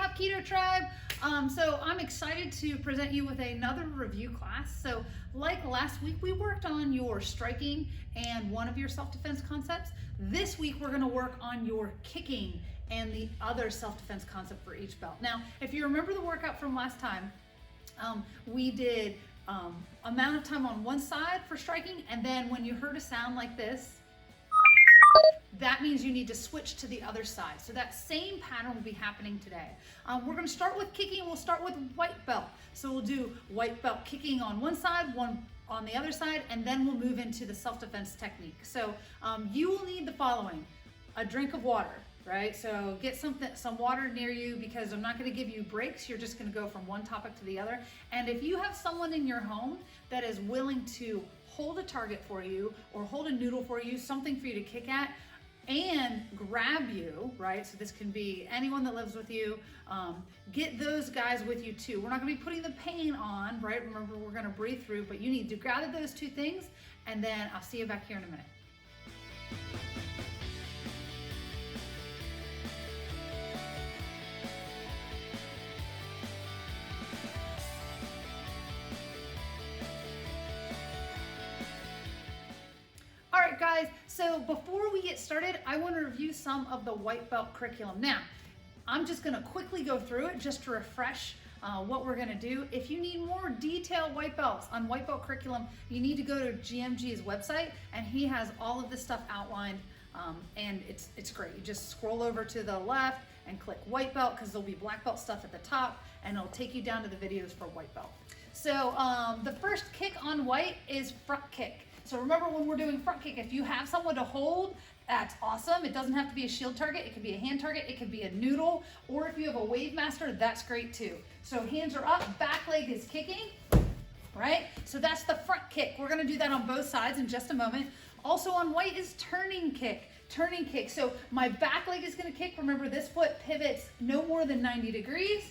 Hapkido tribe. So I'm excited to present you with another review class. So like last week, we worked on your striking and one of your self-defense concepts. This week, we're gonna work on your kicking and the other self-defense concept for each belt. Now, if you remember the workout from last time, we did amount of time on one side for striking, and then when you heard a sound like this, that means you need to switch to the other side. So that same pattern will be happening today. We're gonna start with kicking. We'll start with white belt. So we'll do white belt kicking on one side, one on the other side, and then we'll move into the self-defense technique. So you will need the following: a drink of water, right? So get some water near you, because I'm not gonna give you breaks. You're just gonna go from one topic to the other. And if you have someone in your home that is willing to hold a target for you or hold a noodle for you, something for you to kick at, and grab you, right? So this can be anyone that lives with you. Get those guys with you too. We're not gonna be putting the pain on, right? Remember, we're gonna breathe through, but you need to gather those two things, and then I'll see you back here in a minute. All right, guys, so before we get started, I want to review some of the white belt curriculum. Now, I'm just going to quickly go through it just to refresh what we're going to do. If you need more detailed white belts on white belt curriculum, you need to go to GMG's website, and he has all of this stuff outlined, and it's great. You just scroll over to the left and click white belt, because there'll be black belt stuff at the top, and it'll take you down to the videos for white belt. So the first kick on white is front kick. So remember, when we're doing front kick, if you have someone to hold, that's awesome. It doesn't have to be a shield target. It could be a hand target. It could be a noodle. Or if you have a wave master, that's great too. So hands are up, back leg is kicking, right? So that's the front kick. We're gonna do that on both sides in just a moment. Also on white is turning kick. Turning kick. So my back leg is gonna kick. Remember, this foot pivots no more than 90 degrees,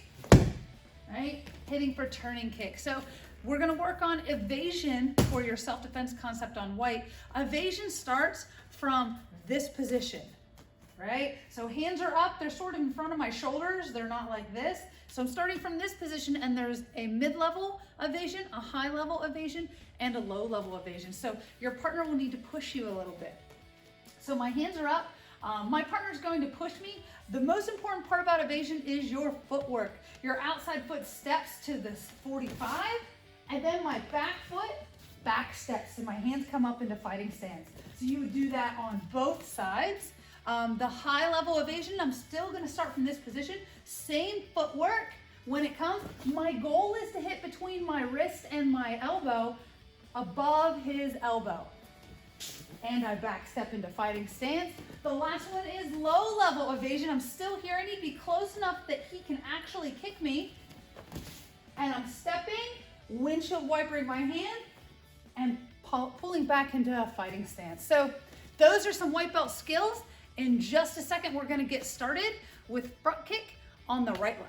right? Hitting for turning kick. So we're gonna work on evasion for your self-defense concept on white. Evasion starts from this position, right? So hands are up, they're sort of in front of my shoulders. They're not like this. So I'm starting from this position, and there's a mid-level evasion, a high-level evasion, and a low-level evasion. So your partner will need to push you a little bit. So my hands are up. My partner's going to push me. The most important part about evasion is your footwork. Your outside foot steps to this 45, and then my back foot back steps, and my hands come up into fighting stance. So you would do that on both sides. The high level evasion, I'm still gonna start from this position. Same footwork. When it comes, my goal is to hit between my wrist and my elbow, above his elbow. And I back step into fighting stance. The last one is low level evasion. I'm still here. I need to be close enough that he can actually kick me. And I'm stepping, windshield wipering my hand, and pulling back into a fighting stance. So those are some white belt skills. In just a second, we're gonna get started with front kick on the right leg.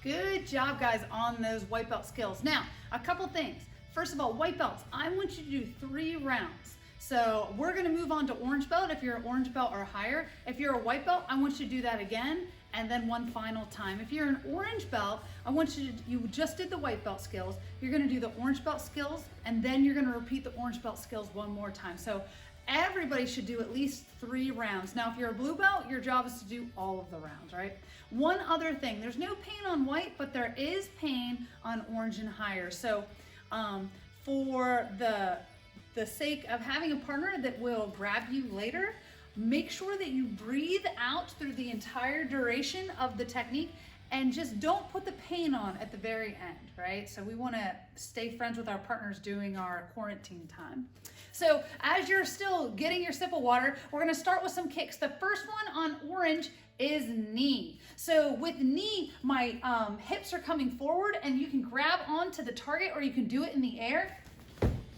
Good job, guys, on those white belt skills. Now, a couple things. First of all, white belts, I want you to do 3 rounds. So we're gonna move on to orange belt if you're an orange belt or higher. If you're a white belt, I want you to do that again and then one final time. If you're an orange belt, I want you to, you just did the white belt skills, you're gonna do the orange belt skills, and then you're gonna repeat the orange belt skills one more time. So everybody should do at least 3 rounds. Now, if you're a blue belt, your job is to do all of the rounds, right? One other thing, there's no pain on white, but there is pain on orange and higher. So for the sake of having a partner that will grab you later, make sure that you breathe out through the entire duration of the technique and just don't put the pain on at the very end, right? So we wanna stay friends with our partners during our quarantine time. So as you're still getting your sip of water, we're gonna start with some kicks. The first one on orange is knee. So with knee, my hips are coming forward and you can grab onto the target or you can do it in the air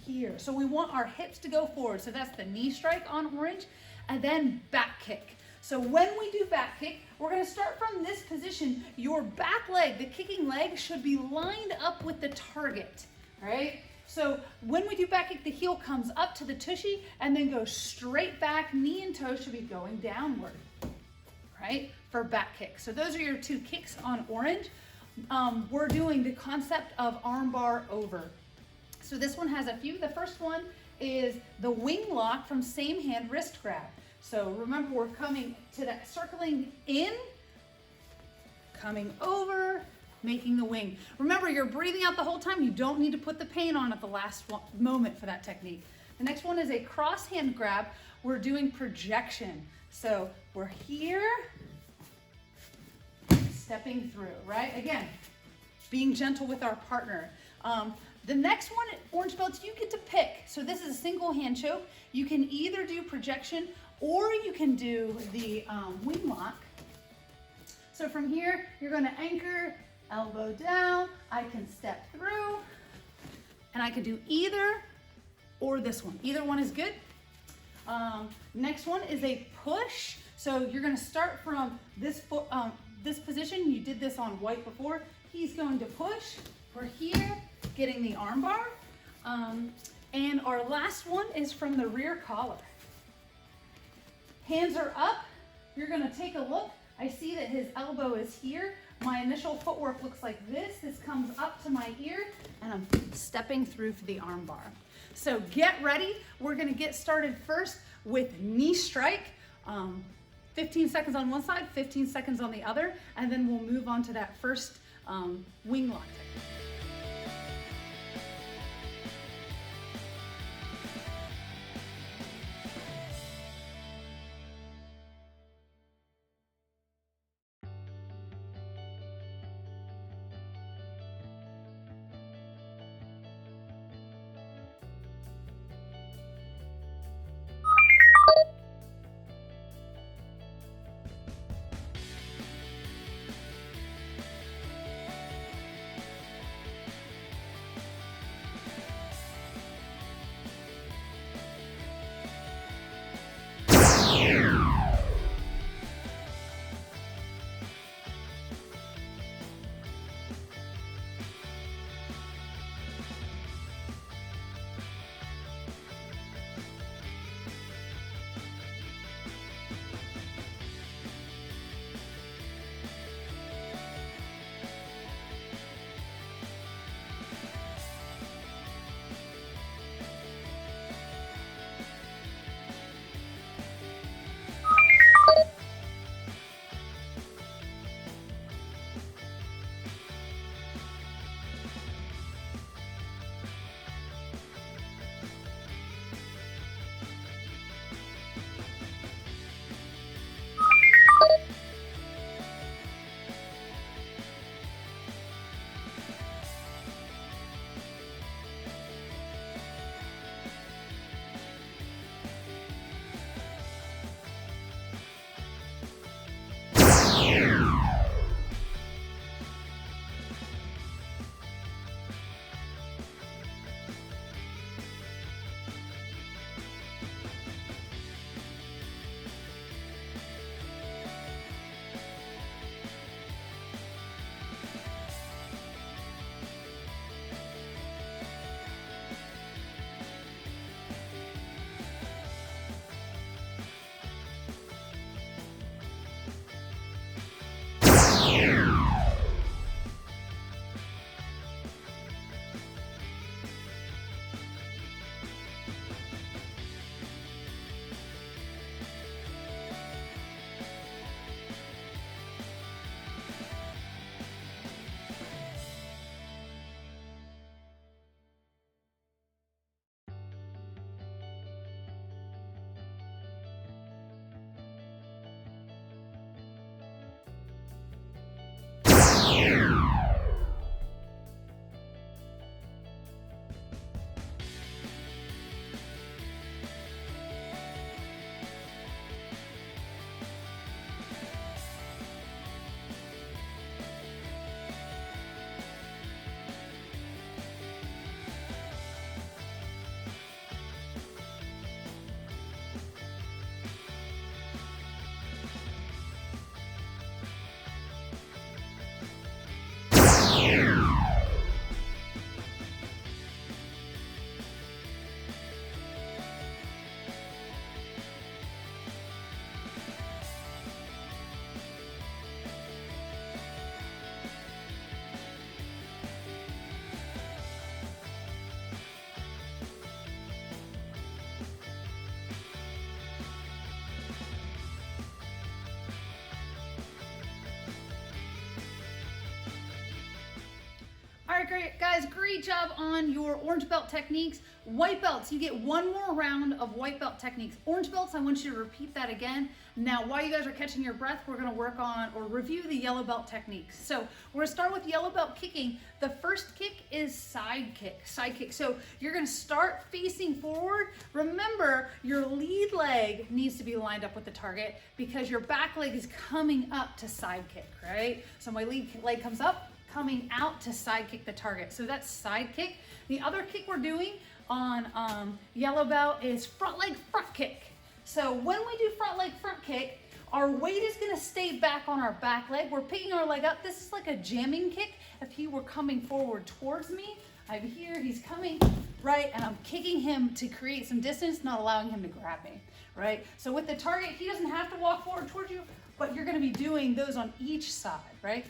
here. So we want our hips to go forward. So that's the knee strike on orange, and then back kick. So when we do back kick, we're gonna start from this position. Your back leg, the kicking leg, should be lined up with the target, right? So when we do back kick, the heel comes up to the tushy and then goes straight back. Knee and toe should be going downward, right? For back kick. So those are your 2 kicks on orange. We're doing the concept of arm bar over. So this one has a few. The first one is the wing lock from same hand wrist grab. So remember, we're coming to that, circling in, coming over, making the wing. Remember, you're breathing out the whole time. You don't need to put the pain on at the last moment for that technique. The next one is a cross hand grab. We're doing projection. So we're here, stepping through, right? Again, being gentle with our partner. The next one, orange belts, you get to pick. So this is a single hand choke. You can either do projection or you can do the wing lock. So from here, you're gonna anchor, elbow down. I can step through, and I can do either or this one. Either one is good. Next one is a push. So you're gonna start from this foot, this position. You did this on white before. He's going to push. We're here, getting the arm bar. And our last one is from the rear collar. Hands are up. You're gonna take a look. I see that his elbow is here. My initial footwork looks like this. This comes up to my ear and I'm stepping through for the arm bar. So get ready. We're gonna get started first with knee strike. 15 seconds on one side, 15 seconds on the other, and then we'll move on to that first wing lock technique. right, great guys, great job on your orange belt techniques. White belts, you get one more round of white belt techniques. Orange belts, I want you to repeat that again. Now, while you guys are catching your breath, we're gonna work on or review the yellow belt techniques. So we're gonna start with yellow belt kicking. The first kick is side kick, So you're gonna start facing forward. Remember, your lead leg needs to be lined up with the target because your back leg is coming up to side kick, right? So my lead leg comes up, coming out to side kick the target. So that's side kick. The other kick we're doing on yellow belt is front leg front kick. So when we do front leg front kick, our weight is gonna stay back on our back leg. We're picking our leg up. This is like a jamming kick. If he were coming forward towards me, I'm here, he's coming, right? And I'm kicking him to create some distance, not allowing him to grab me, right? So with the target, he doesn't have to walk forward towards you, but you're gonna be doing those on each side, right?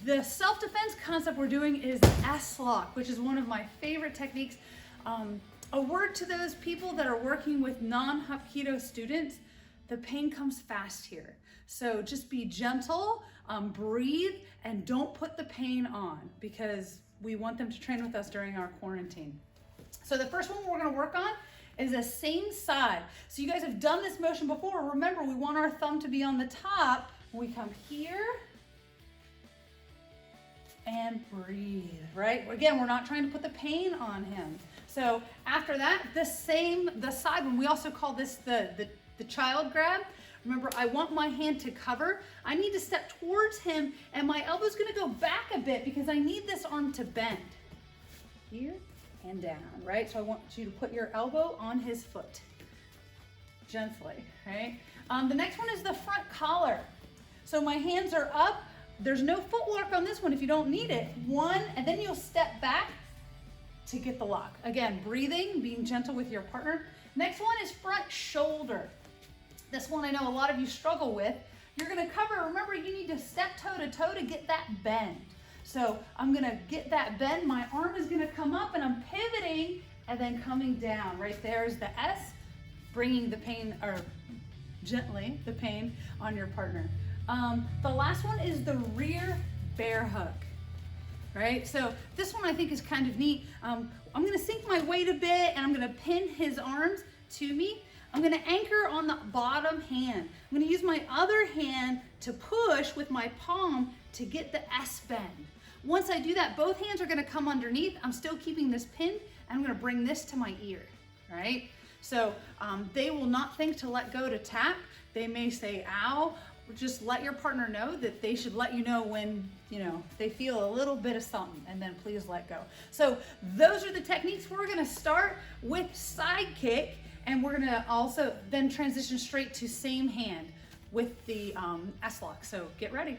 The self-defense concept we're doing is S-lock, which is one of my favorite techniques. A word to those people that are working with non-Hapkido students, the pain comes fast here. So just be gentle, breathe, and don't put the pain on because we want them to train with us during our quarantine. So the first one we're gonna work on is the same side. So you guys have done this motion before. Remember, we want our thumb to be on the top. We come here and breathe, right? Again, we're not trying to put the pain on him. So after that, the side one, we also call this the child grab. Remember, I want my hand to cover. I need to step towards him and my elbow's gonna go back a bit because I need this arm to bend. Here and down, right? So I want you to put your elbow on his foot, gently, right? The next one is the front collar. So my hands are up. There's no footwork on this one if you don't need it. One, and then you'll step back to get the lock. Again, breathing, being gentle with your partner. Next one is front shoulder. This one I know a lot of you struggle with. You're gonna cover, remember you need to step toe to toe to get that bend. So I'm gonna get that bend, my arm is gonna come up and I'm pivoting and then coming down. Right there is the S, bringing the pain, or gently, the pain on your partner. The last one is the rear bear hug, right? So this one I think is kind of neat. I'm gonna sink my weight a bit and I'm gonna pin his arms to me. I'm gonna anchor on the bottom hand. I'm gonna use my other hand to push with my palm to get the S bend. Once I do that, both hands are gonna come underneath. I'm still keeping this pinned and I'm gonna bring this to my ear, right? So they will not think to let go to tap. They may say, ow. Just let your partner know that they should let you know when, they feel a little bit of something, and then please let go. So those are the techniques. We're gonna start with side kick, and we're gonna also then transition straight to same hand with the S-lock. So get ready.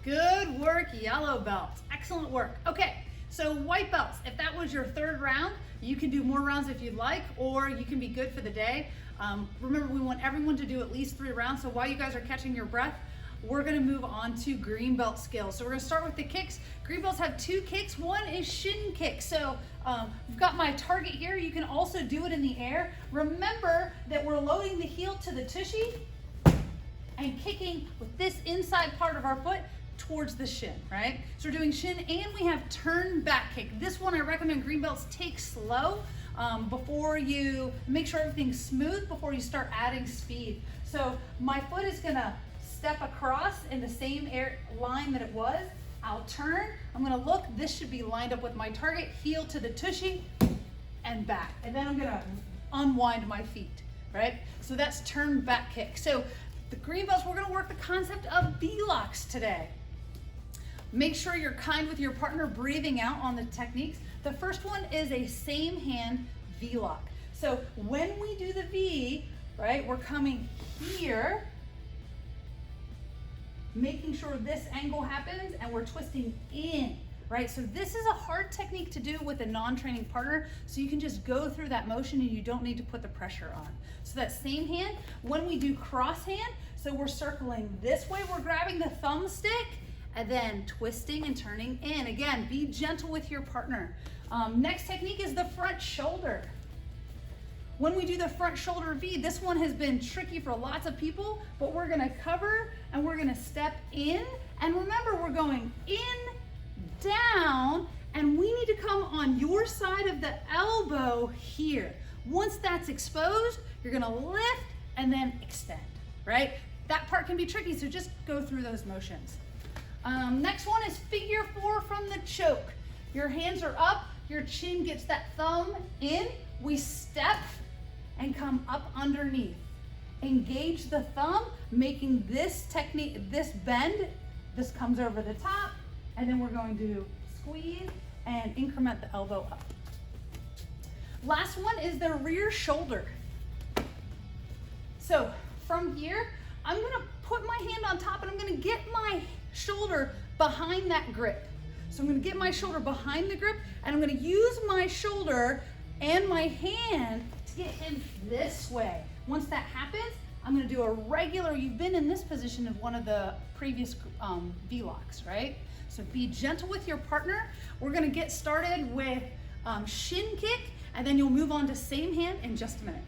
Good work, yellow belts. Excellent work. Okay, so white belts, if that was your third round, you can do more rounds if you'd like, or you can be good for the day. Remember, we want everyone to do at least 3 rounds, so while you guys are catching your breath, we're gonna move on to green belt skills. So we're gonna start with the kicks. Green belts have 2 kicks. One is shin kick. So we've got my target here. You can also do it in the air. Remember that we're loading the heel to the tushy and kicking with this inside part of our foot towards the shin, right? So we're doing shin, and we have turn back kick. This one I recommend green belts take slow before you make sure everything's smooth before you start adding speed. So my foot is gonna step across in the same line that it was. I'll turn, I'm gonna look, this should be lined up with my target, heel to the tushy and back. And then I'm gonna unwind my feet, right? So that's turn back kick. So the green belts, we're gonna work the concept of V-locks today. Make sure you're kind with your partner, breathing out on the techniques. The first one is a same hand V-lock. So when we do the V, right, we're coming here, making sure this angle happens, and we're twisting in, right? So this is a hard technique to do with a non-training partner, so you can just go through that motion and you don't need to put the pressure on. So that same hand, when we do cross hand, so we're circling this way, we're grabbing the thumb stick, and then twisting and turning in. Again, be gentle with your partner. Next technique is the front shoulder. When we do the front shoulder V, this one has been tricky for lots of people, but we're gonna cover and we're gonna step in. And remember, we're going in, down, and we need to come on your side of the elbow here. Once that's exposed, you're gonna lift and then extend, right? That part can be tricky, so just go through those motions. Next one is figure 4 from the choke. Your hands are up, your chin gets that thumb in, we step and come up underneath. Engage the thumb, making this technique, this bend, this comes over the top, and then we're going to squeeze and increment the elbow up. Last one is the rear shoulder. So from here, I'm gonna put my hand on top and I'm gonna get my shoulder behind that grip. So I'm gonna get my shoulder behind the grip, and I'm gonna use my shoulder and my hand to get him this way. Once that happens, I'm gonna do a regular, you've been in this position in one of the previous V-locks, right? So be gentle with your partner. We're gonna get started with shin kick, and then you'll move on to same hand in just a minute.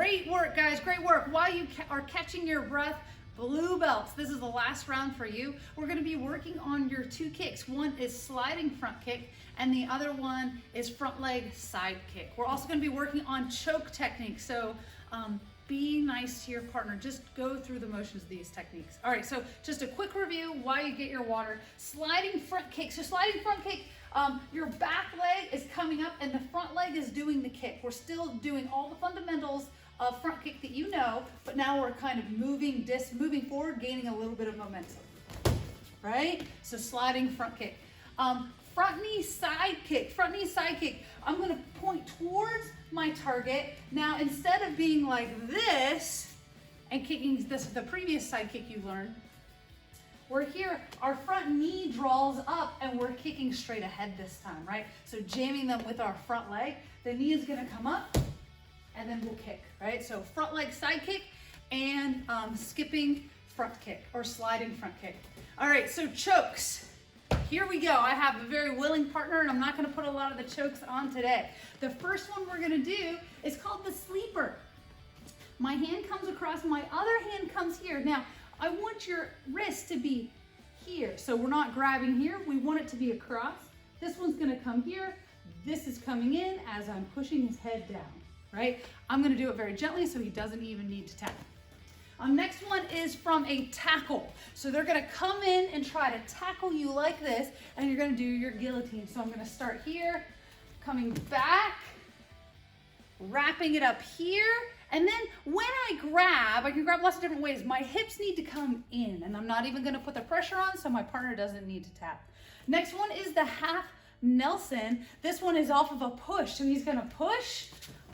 Great work, guys, great work. While you are catching your breath, blue belts, this is the last round for you. We're gonna be working on your two kicks. One is sliding front kick, and the other one is front leg side kick. We're also gonna be working on choke technique. So be nice to your partner. Just go through the motions of these techniques. All right, so just a quick review while you get your water. Sliding front kick. So sliding front kick, your back leg is coming up and the front leg is doing the kick. We're still doing all the fundamentals of front kick that you know, but now we're kind of moving forward, gaining a little bit of momentum, right? So sliding front kick. Front knee side kick. Front knee side kick. I'm gonna point towards my target. Now, instead of being like this and kicking this, the previous side kick you learned, we're here, our front knee draws up and we're kicking straight ahead this time, right? So jamming them with our front leg. The knee is gonna come up and then we'll kick, right? So front leg side kick and skipping front kick or sliding front kick. All right, so chokes. Here we go. I have a very willing partner and I'm not gonna put a lot of the chokes on today. The first one we're gonna do is called the sleeper. My hand comes across, my other hand comes here. Now, I want your wrist to be here. So we're not grabbing here, we want it to be across. This one's gonna come here. This is coming in as I'm pushing his head down, right? I'm gonna do it very gently so he doesn't even need to tap. Next one is from a tackle. So they're gonna come in and try to tackle you like this, and you're gonna do your guillotine. So I'm gonna start here, coming back, wrapping it up here, and then when I can grab lots of different ways. My hips need to come in, and I'm not even gonna put the pressure on so my partner doesn't need to tap. Next one is the half Nelson. This one is off of a push, so he's gonna push.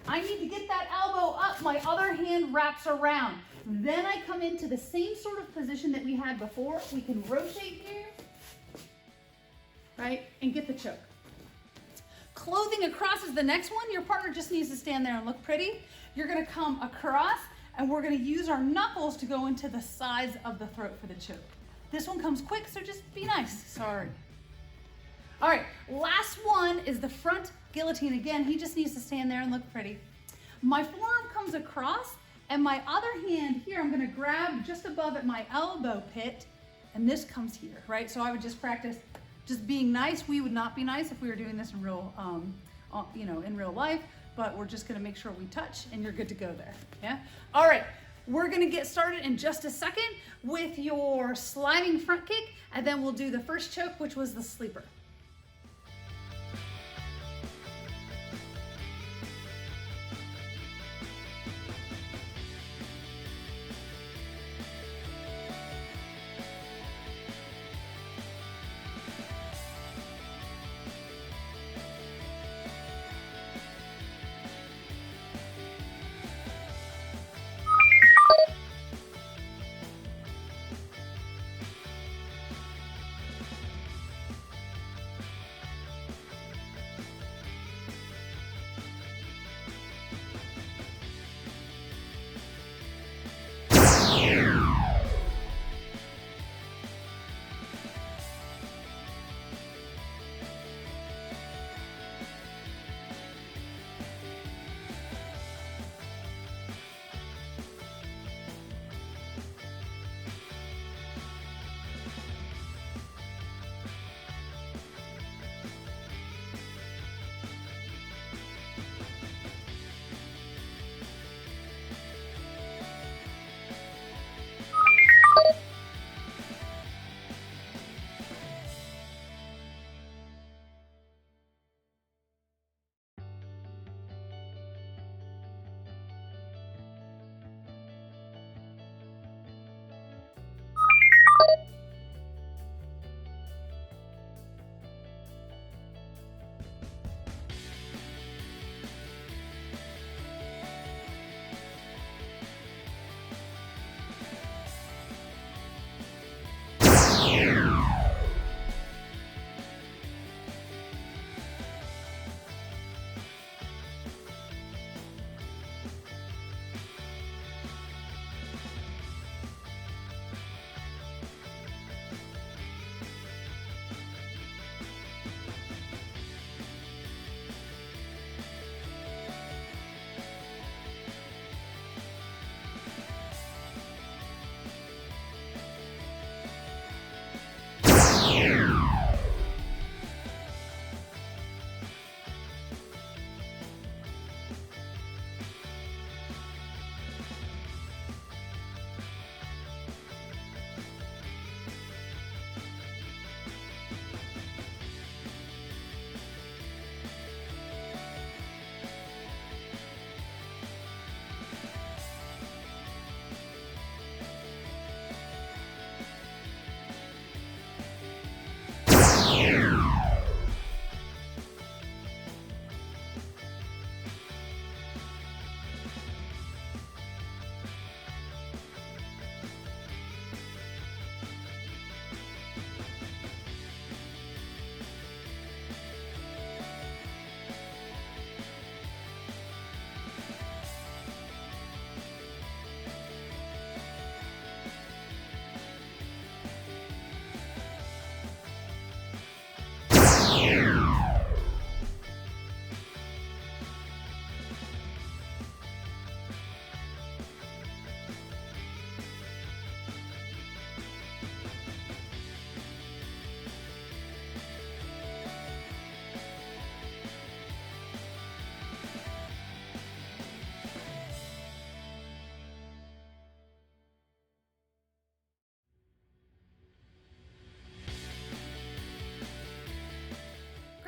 I need to get that elbow up, my other hand wraps around. Then I come into the same sort of position that we had before. We can rotate here, right, and get the choke. Clothing across is the next one. Your partner just needs to stand there and look pretty. You're gonna come across and we're gonna use our knuckles to go into the sides of the throat for the choke. This one comes quick, so just be nice, sorry. All right, last one is the front guillotine. Again, he just needs to stand there and look pretty. My forearm comes across and my other hand here, I'm gonna grab just above at my elbow pit, and this comes here, right? So I would just practice just being nice. We would not be nice if we were doing this in real, in real life, but we're just gonna make sure we touch and you're good to go there, yeah? All right, we're gonna get started in just a second with your sliding front kick, and then we'll do the first choke, which was the sleeper.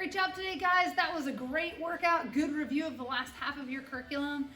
Great job today, guys. That was a great workout. Good review of the last half of your curriculum.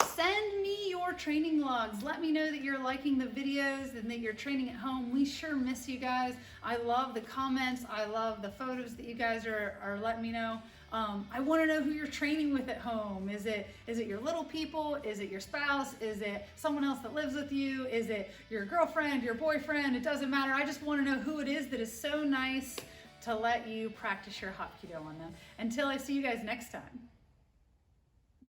Send me your training logs. Let me know that you're liking the videos and that you're training at home. We sure miss you guys. I love the comments. I love the photos that you guys are letting me know. I want to know who you're training with at home. Is it your little people? Is it your spouse? Is it someone else that lives with you? Is it your girlfriend, your boyfriend? It doesn't matter. I just want to know who it is that is so nice to let you practice your Hapkido on them. Until I see you guys next time.